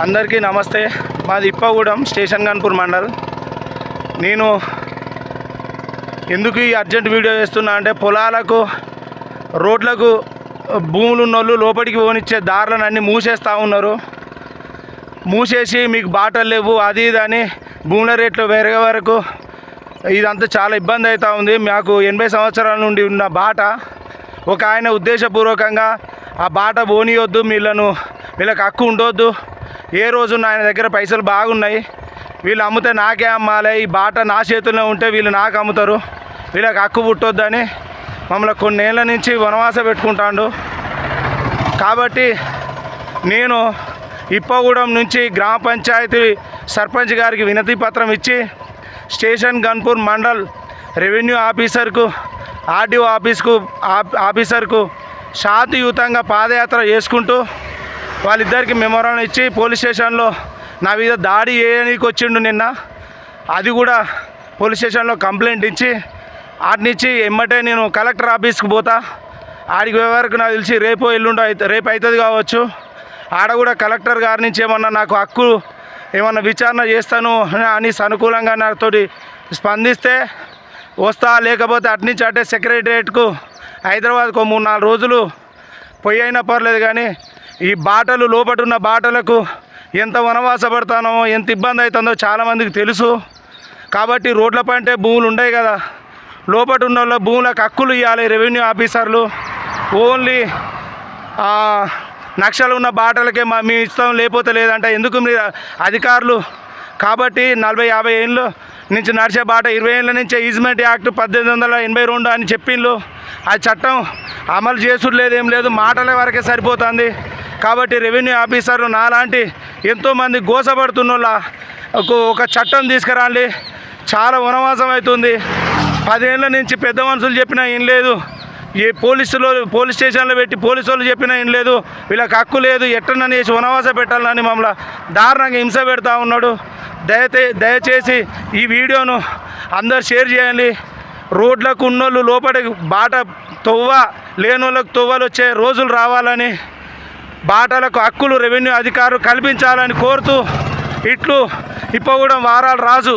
అందరికీ నమస్తే. మాది ఇప్పగూడెం స్టేషన్ గన్పూర్ మండల్. నేను ఎందుకు ఈ అర్జెంట్ వీడియో చేస్తున్నా అంటే, పొలాలకు రోడ్లకు భూములు ఉన్నోళ్ళు లోపలికి పోనిచ్చే దారులను అన్నీ మూసేస్తూ ఉన్నారు. మూసేసి మీకు బాటలు లేవు అది ఇది అని భూముల రేట్లు పెరిగే వరకు ఇదంతా చాలా ఇబ్బంది అవుతూ ఉంది. మాకు 80 సంవత్సరాల నుండి ఉన్న బాట ఒక ఆయన ఉద్దేశపూర్వకంగా ఆ బాట పోనీయొద్దు, వీళ్ళకి హక్కు ఉండొద్దు. ఏ రోజున ఆయన దగ్గర పైసలు బాగున్నాయి, వీళ్ళు అమ్మితే నాకే అమ్మాలి, ఈ బాట నా చేతుల్లో ఉంటే వీళ్ళు నాకు అమ్ముతారు, వీళ్ళకి హక్కు పుట్టొద్దని మమ్మల్ని కొన్నేళ్ళ నుంచి వనవాస పెట్టుకుంటాడు. కాబట్టి నేను ఇప్పగూడెం నుంచి గ్రామ పంచాయతీ సర్పంచ్ గారికి వినతి పత్రం ఇచ్చి స్టేషన్ గన్పూర్ మండల్ రెవెన్యూ ఆఫీసర్కు, ఆర్డీఓ ఆఫీసర్కు శాంతియుతంగా పాదయాత్ర చేసుకుంటూ వాళ్ళిద్దరికి మెమోరాండం ఇచ్చి పోలీస్ స్టేషన్లో నా మీద దాడి చేయడానికి వచ్చిండు నిన్న. అది కూడా పోలీస్ స్టేషన్లో కంప్లైంట్ ఇచ్చి ఆడినిచ్చి ఎమ్మటే నేను కలెక్టర్ ఆఫీస్కి పోతా. ఆడికి వరకు నాకు తెలిసి రేపు అవుతుంది కావచ్చు. ఆడ కూడా కలెక్టర్ గారి నుంచి ఏమన్నా నాకు హక్కు ఏమన్నా విచారణ చేస్తాను అని అనుకూలంగా నాతోటి స్పందిస్తే వస్తా, లేకపోతే అట్నుంచి అటే సెక్రటరియట్కు హైదరాబాద్కు 3-4 రోజులు పోయి అయినా పర్లేదు. కానీ ఈ బాటలు లోపటున్న బాటలకు ఎంత వనవాస పడతానో, ఎంత ఇబ్బంది అవుతుందో చాలామందికి తెలుసు. కాబట్టి రోడ్లపంటే భూములు ఉండవు కదా, లోపటున్న వాళ్ళ భూములకు హక్కులు ఇవ్వాలి రెవెన్యూ ఆఫీసర్లు. ఓన్లీ నక్షలు ఉన్న బాటలకే మీ ఇష్టం, లేకపోతే లేదంటే ఎందుకు మీరు అధికారులు. కాబట్టి 40-50 ఏళ్ళ నుంచి నడిచే బాట 20 ఏళ్ళ నుంచే ఈజ్మెంట్ యాక్ట్ 1882 అని చెప్పిండ్రు. ఆ చట్టం అమలు చేసుడు లేదు, ఏం లేదు, మాటల వరకే సరిపోతుంది. కాబట్టి రెవెన్యూ ఆఫీసర్లు నాలాంటి ఎంతోమంది గోసపడుతున్న ఒక చట్టం తీసుకురాండి. చాలా వనవాసం అవుతుంది. 10 ఏళ్ళ నుంచి పెద్ద మనుషులు చెప్పినా ఏం లేదు, ఈ పోలీస్ స్టేషన్లో పెట్టి పోలీసు వాళ్ళు చెప్పినా ఏం లేదు, వీళ్ళకి హక్కు లేదు, ఎట్టనని చేసి వనవాస పెట్టాలని మమ్మల్ని దారుణంగా హింస పెడతా ఉన్నాడు. దయచేసి ఈ వీడియోను అందరు షేర్ చేయండి. రోడ్లకు ఉన్నోళ్ళు లోపలికి బాట లేని వాళ్ళకు తొవ్వలు వచ్చే రోజులు రావాలని, బాటలకు హక్కులు రెవెన్యూ అధికారులు కల్పించాలని కోరుతూ ఇట్లు ఇప్పగూడెం వారాల రాజు.